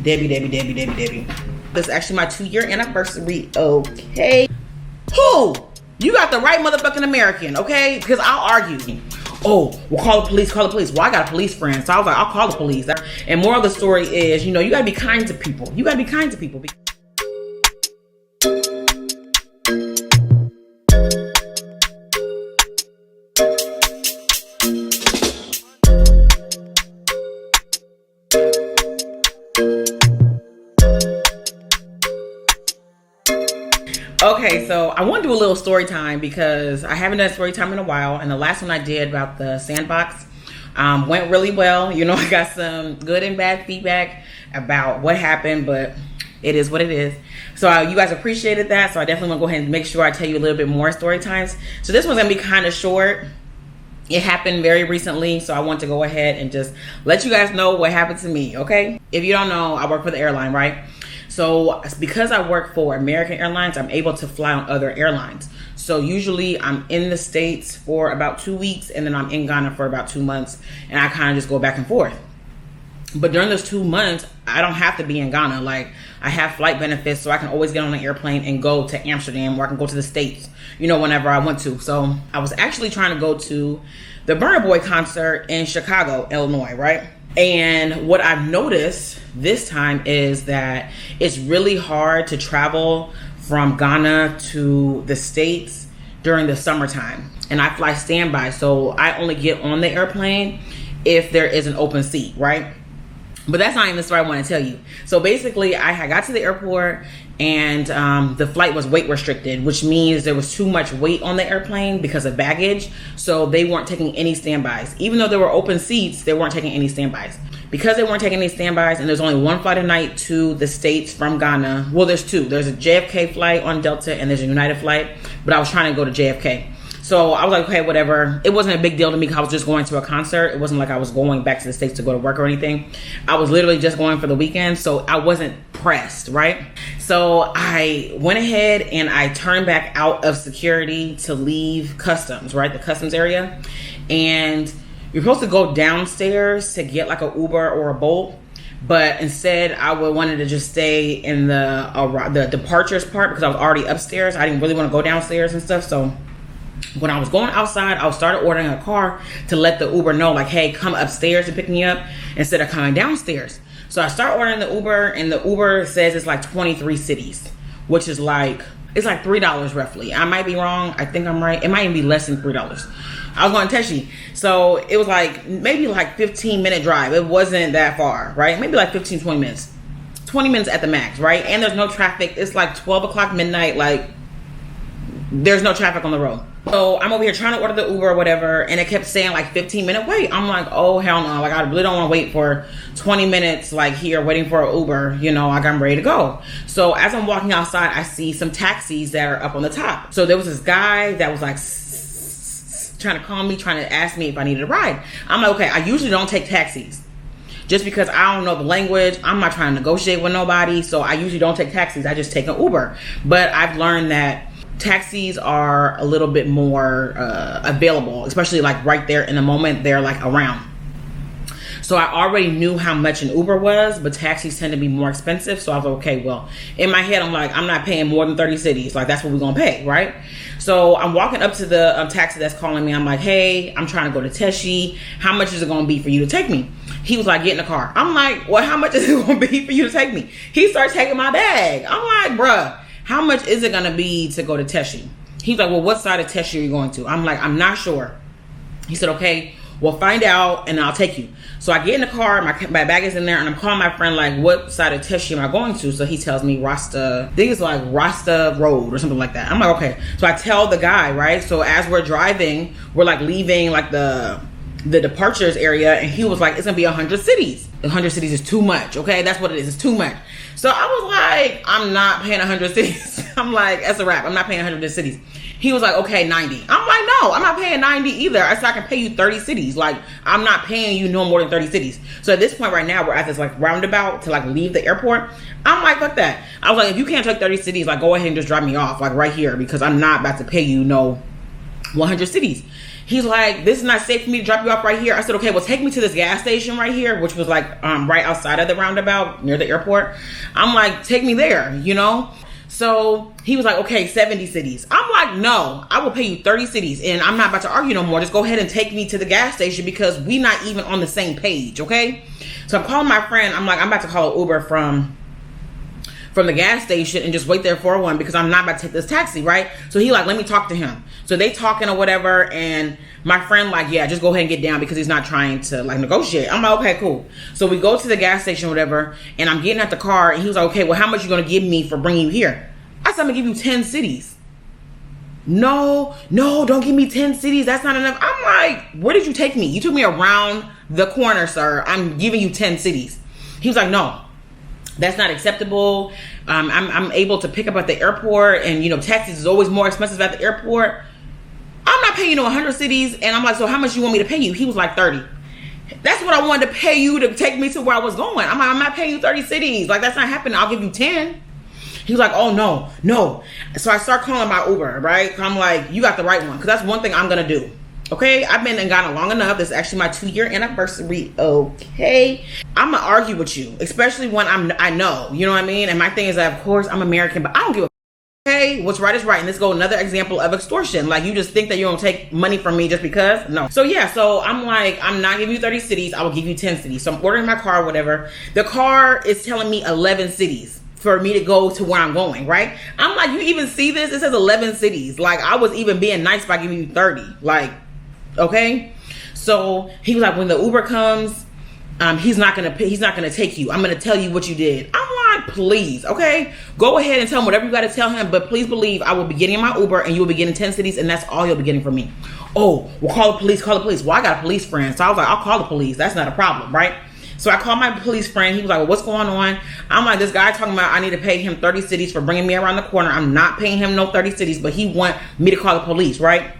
Debbie. This is actually my 2-year anniversary, okay? Who? You got the right motherfucking American, okay? Because I'll argue. Oh, well, call the police. Well, I got a police friend, so I was like, I'll call the police. And moral of the story is, you gotta be kind to people. Okay, so I want to do a little story time because I haven't done story time in a while, and the last one I did about the sandbox went really well. I got some good and bad feedback about what happened, but it is what it is. So you guys appreciated that, so I definitely want to go ahead and make sure I tell you a little bit more story times. So this one's gonna be kind of short. It happened very recently, so I want to go ahead and just let you guys know what happened to me, okay? If you don't know, I work for the airline, right? So because I work for American Airlines, I'm able to fly on other airlines. So usually I'm in the States for about 2 weeks, and then I'm in Ghana for about 2 months, and I kind of just go back and forth. But during those 2 months, I don't have to be in Ghana. Like, I have flight benefits, so I can always get on an airplane and go to Amsterdam, or I can go to the States, whenever I want to. So I was actually trying to go to the Burna Boy concert in Chicago, Illinois, right? And what I've noticed this time is that it's really hard to travel from Ghana to the States during the summertime. And I fly standby, so I only get on the airplane if there is an open seat, right? But that's not even the story I want to tell you. So basically, I had got to the airport, and the flight was weight restricted, which means there was too much weight on the airplane because of baggage. So they weren't taking any standbys. Even though there were open seats, they weren't taking any standbys. Because they weren't taking any standbys, and there's only one flight a night to the States from Ghana. Well, there's two. There's a JFK flight on Delta, and there's a United flight. But I was trying to go to JFK. So I was like, okay, whatever. It wasn't a big deal to me because I was just going to a concert. It wasn't like I was going back to the States to go to work or anything. I was literally just going for the weekend, so I wasn't pressed, right? So I went ahead and I turned back out of security to leave customs, right? The customs area. And you're supposed to go downstairs to get like an Uber or a Bolt. But instead, I wanted to just stay in the departures part because I was already upstairs. I didn't really want to go downstairs and stuff, so when I was going outside, I started ordering a car to let the Uber know, like, hey, come upstairs to pick me up instead of coming downstairs. So I start ordering the Uber, and the Uber says it's like 23 cities, which is like, it's like $3 roughly. I might be wrong. I think I'm right. It might even be less than $3. I was going to Teshi. So it was like maybe like 15-minute drive. It wasn't that far, right? Maybe like 15, 20 minutes. 20 minutes at the max, right? And there's no traffic. It's like 12 o'clock midnight. Like, there's no traffic on the road. So I'm over here trying to order the Uber or whatever, and it kept saying like 15-minute wait. I'm like, oh hell no, like I really don't want to wait for 20 minutes like here waiting for an Uber, like I'm ready to go. So as I'm walking outside, I see some taxis that are up on the top. So there was this guy that was like trying to call me, trying to ask me if I needed a ride. I'm like, okay, I usually don't take taxis just because I don't know the language. I'm not trying to negotiate with nobody, so I usually don't take taxis. I just take an Uber. But I've learned that taxis are a little bit more available, especially like right there in the moment they're like around. So I already knew how much an Uber was, but taxis tend to be more expensive. So I was like, okay, well, in my head, I'm like, I'm not paying more than 30 cities. Like, that's what we're going to pay, right? So I'm walking up to the taxi that's calling me. I'm like, hey, I'm trying to go to Teshi. How much is it going to be for you to take me? He was like, get in the car. I'm like, well, how much is it going to be for you to take me? He started taking my bag. I'm like, bruh, how much is it going to be to go to Teshi? He's like, well, what side of Teshi are you going to? I'm like, I'm not sure. He said, okay, we'll find out and I'll take you. So I get in the car, my bag is in there, and I'm calling my friend like, what side of Teshi am I going to? So he tells me Rasta, I think it's like Rasta Road or something like that. I'm like, okay. So I tell the guy, right? So as we're driving, we're like leaving like the departures area, and he was like, it's gonna be 100 cities. 100 cities is too much, okay? That's what it is. It's too much. So I was like, I'm not paying 100 cities. I'm like, that's a wrap. I'm not paying 100 cities. He was like, okay, 90. I'm like, no, I'm not paying 90 either. I said, I can pay you 30 cities. Like, I'm not paying you no more than 30 cities. So at this point right now, we're at this like roundabout to like leave the airport. I'm like, fuck that. I was like, if you can't take 30 cities, like go ahead and just drop me off like right here, because I'm not about to pay you no 100 cities. He's like, this is not safe for me to drop you off right here. I said, okay, well, take me to this gas station right here, which was like right outside of the roundabout near the airport. I'm like, take me there, you know? So he was like, okay, 70 cities. I'm like, no, I will pay you 30 cities and I'm not about to argue no more. Just go ahead and take me to the gas station because we not even on the same page, okay? So I'm calling my friend. I'm like, I'm about to call an Uber from the gas station and just wait there for one because I'm not about to take this taxi, right? So he like, let me talk to him. So they talking or whatever, and my friend like, yeah, just go ahead and get down because he's not trying to like negotiate. I'm like, okay, cool. So we go to the gas station or whatever, and I'm getting out the car, and he was like, okay, well, how much you gonna give me for bringing you here? I said, I'm gonna give you 10 cities. No, don't give me 10 cities. That's not enough. I'm like, where did you take me? You took me around the corner, sir. I'm giving you 10 cities. He was like, no, that's not acceptable. I'm able to pick up at the airport, and you know, taxis is always more expensive at the airport. I'm not paying you 100 cities. And I'm like, so how much you want me to pay you? He was like, 30. That's what I wanted to pay you to take me to where I was going. I'm like, I'm not paying you 30 cities. Like, that's not happening. I'll give you 10. He was like, oh, no. So I start calling my Uber, right? I'm like, you got the right one. Because that's one thing I'm going to do. Okay, I've been and gone long enough. This is actually my 2-year anniversary. Okay, I'm gonna argue with you, especially when I know, you know what I mean. And my thing is that, of course, I'm American, but I don't give a. Okay, what's right is right. And let's go another example of extortion. Like, you just think that you're gonna take money from me just because? No. So yeah, so I'm like, I'm not giving you 30 cities. I will give you 10 cities. So I'm ordering my car, whatever. The car is telling me 11 cities for me to go to where I'm going, right? I'm like, you even see this? It says 11 cities. Like, I was even being nice by giving you 30. Like. Okay, so he was like, when the Uber comes, he's not gonna take you. I'm gonna tell you what you did. I'm like, please, okay, go ahead and tell him whatever you got to tell him, but please believe I will be getting my Uber and you will be getting 10 cities, and that's all you'll be getting from me. Oh, well, call the police. Well, I got a police friend, so I was like, I'll call the police. That's not a problem, right? So I called my police friend. He was like, well, what's going on? I'm like, this guy talking about I need to pay him 30 cities for bringing me around the corner. I'm not paying him no 30 cities, but he want me to call the police, right?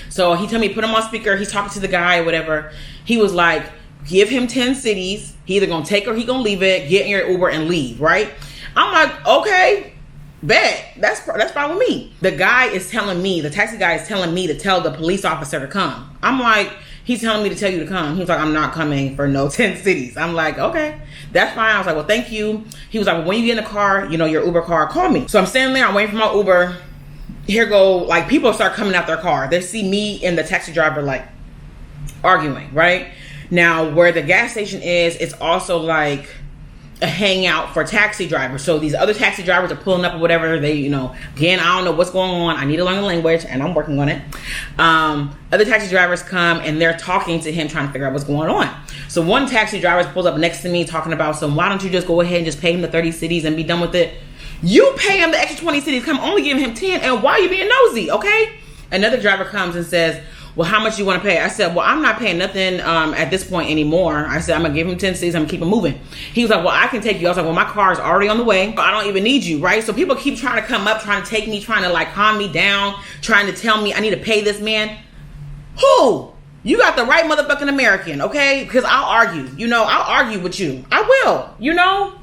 So he told me, put him on speaker. He's talking to the guy or whatever. He was like, give him 10 cities. He either gonna take or he gonna leave it. Get in your Uber and leave, right? I'm like, okay, bet. That's fine with me. The guy is telling me, the taxi guy is telling me to tell the police officer to come. I'm like, he's telling me to tell you to come. He was like, I'm not coming for no 10 cities. I'm like, okay, that's fine. I was like, well, thank you. He was like, well, when you get in the car, you know, your Uber car, call me. So I'm standing there, I'm waiting for my Uber. Here go, like, people start coming out their car. They see me and the taxi driver, like, arguing, right? Now, where the gas station is, it's also, like, a hangout for taxi drivers. So these other taxi drivers are pulling up or whatever. They, you know, again, I don't know what's going on. I need to learn the language, and I'm working on it. Other taxi drivers come, and they're talking to him, trying to figure out what's going on. So one taxi driver pulls up next to me, talking about, so why don't you just go ahead and just pay him the 30 cities and be done with it? You pay him the extra 20 cities, come only give him 10, and why are you being nosy, okay? Another driver comes and says, well, how much you want to pay? I said, well, I'm not paying nothing at this point anymore. I said, I'm going to give him 10 cities, I'm going to keep him moving. He was like, well, I can take you. I was like, well, my car is already on the way. I don't even need you, right? So people keep trying to come up, trying to take me, trying to like calm me down, trying to tell me I need to pay this man. Who? You got the right motherfucking American, okay? Because I'll argue. You know, I'll argue with you. I will, you know?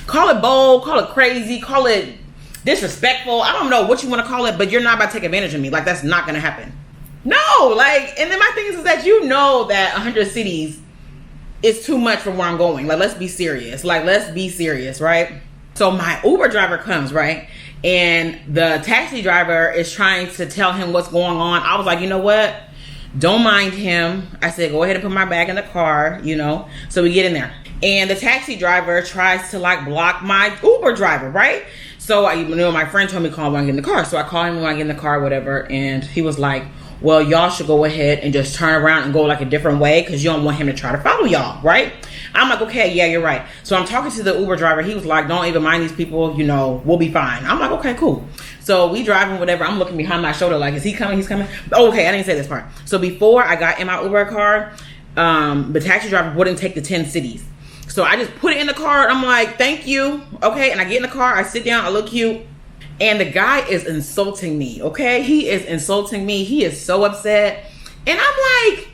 Call it bold, call it crazy, call it disrespectful. I don't know what you want to call it, but you're not about to take advantage of me. Like, that's not going to happen. No, like, and then my thing is that you know that 100 cities is too much for where I'm going. Like, let's be serious. Like, let's be serious, right? So my Uber driver comes, right? And the taxi driver is trying to tell him what's going on. I was like, you know what? Don't mind him. I said, go ahead and put my bag in the car, you know? So we get in there. And the taxi driver tries to like block my Uber driver, right? So I, you know, my friend told me to call him when I get in the car. So I called him when I get in the car, whatever. And he was like, well, y'all should go ahead and just turn around and go like a different way because you don't want him to try to follow y'all, right? I'm like, okay, yeah, you're right. So I'm talking to the Uber driver. He was like, don't even mind these people, you know, we'll be fine. I'm like, okay, cool. So we driving, whatever. I'm looking behind my shoulder like, is he coming? He's coming. Oh, okay, I didn't say this part. So before I got in my Uber car, the taxi driver wouldn't take the 10 cities. So I just put it in the car. I'm like, thank you. Okay. And I get in the car. I sit down. I look cute. And the guy is insulting me. Okay. He is insulting me. He is so upset. And I'm like,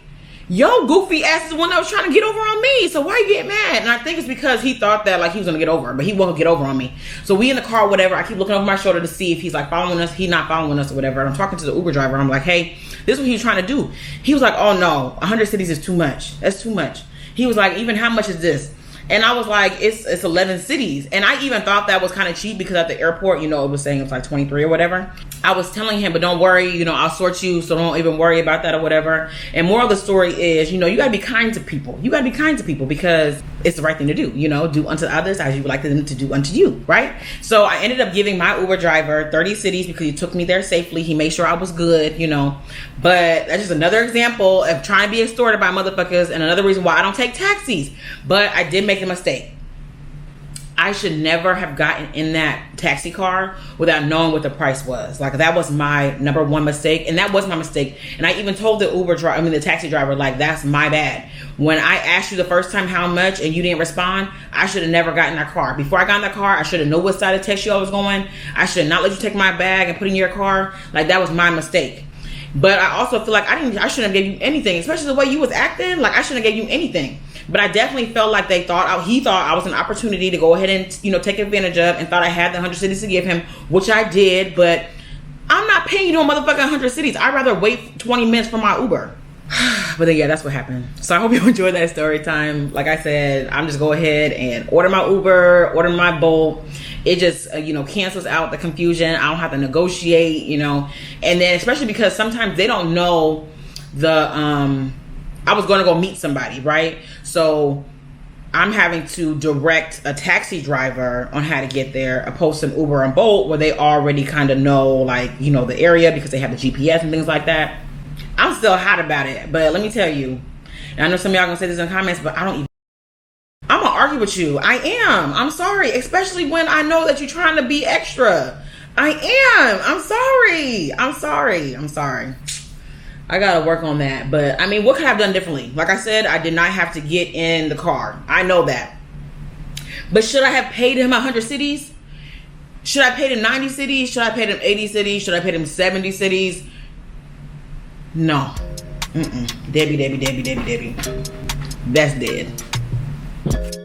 Yo, goofy ass is the one that was trying to get over on me. So why you get mad? And I think it's because he thought that like he was gonna get over, but he won't get over on me. So we in the car, whatever. I keep looking over my shoulder to see if he's like following us. He's not following us or whatever. And I'm talking to the Uber driver. I'm like, hey, this is what he was trying to do. He was like, oh no, 100 cities is too much. That's too much. He was like, even how much is this? And I was like, it's 11 cities. And I even thought that was kind of cheap because at the airport, you know, it was saying it was like 23 or whatever. I was telling him, but don't worry, you know, I'll sort you, so don't even worry about that or whatever. And moral of the story is, you know, you gotta be kind to people. You gotta be kind to people because it's the right thing to do, you know, do unto others as you would like them to do unto you, right? So I ended up giving my Uber driver 30 cities because he took me there safely. He made sure I was good, you know. But that's just another example of trying to be extorted by motherfuckers and another reason why I don't take taxis. But I did make a mistake. I should never have gotten in that taxi car without knowing what the price was. Like, that was my number one mistake, and that was my mistake. And I even told the taxi driver, like, that's my bad. When I asked you the first time how much and you didn't respond, I should have never gotten in that car. Before I got in that car, I should have known what side of taxi I was going. I should have not let you take my bag and put it in your car. Like, that was my mistake. But I also feel like I shouldn't have gave you anything, especially the way you was acting. Like, I shouldn't have gave you anything. But I definitely felt like he thought I was an opportunity to go ahead and, you know, take advantage of, and thought I had the 100 cities to give him, which I did. But I'm not paying you no motherfucking 100 cities. I'd rather wait 20 minutes for my Uber. But then, yeah, that's what happened. So I hope you enjoyed that story time. Like I said, I'm just go ahead and order my Uber, order my Bolt. It just, you know, cancels out the confusion. I don't have to negotiate, you know. And then especially because sometimes they don't know I was going to go meet somebody, right? So I'm having to direct a taxi driver on how to get there, opposed to Uber and Bolt, where they already kind of know, like, you know, the area because they have the GPS and things like that. I'm still hot about it, but let me tell you, and I know some of y'all gonna say this in the comments, but I'm gonna argue with you. I am. I'm sorry, especially when I know that you're trying to be extra. I am. I'm sorry. I gotta work on that. But I mean, what could I have done differently? Like I said, I did not have to get in the car. I know that. But should I have paid him 100 cities? Should I pay him 90 cities? Should I pay him 80 cities? Should I pay him 70 cities? No. Debbie. That's dead.